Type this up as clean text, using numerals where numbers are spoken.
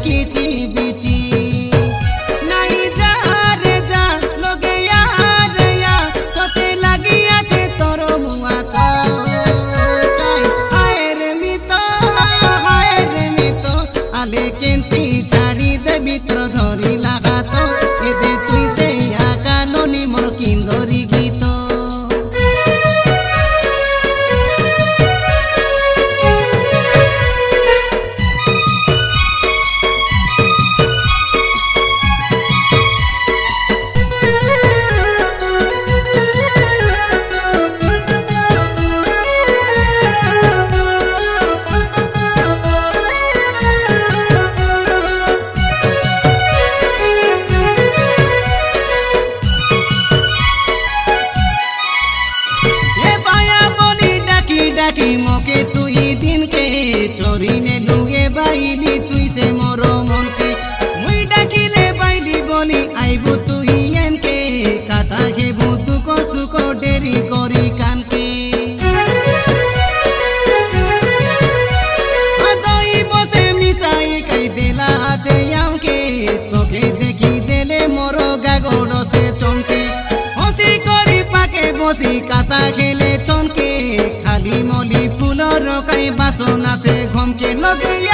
কিচি বিচি নাই যা রে যা লগে রে সতে লাগিয়াছে তোর মুয়া হায় রে মিত আলে কেন্তি ছাড়ি দে মিত্র ধরি লাগাত এদে তুই যে আকা ননি মোর কিন্দরি গীত ডাকি মকে তুই দিনকে চরিনে লুগে বাইলি তুই সে মোর মনকে মুই ডাকিলে বাইলি বলি আইবু তুই এনকে কাতা খেবু তুক সুক ডেরি করি কানকে দই বসে মিশাই কাই দেলা আছে আমকে তোকে দেখি দেলে মোর গাগড় সে চমকে হসি করি পাকে বসি কাতা খেলে চমকে খালি মলি ফুলর কাই বাসনা সে ঘমকে লগে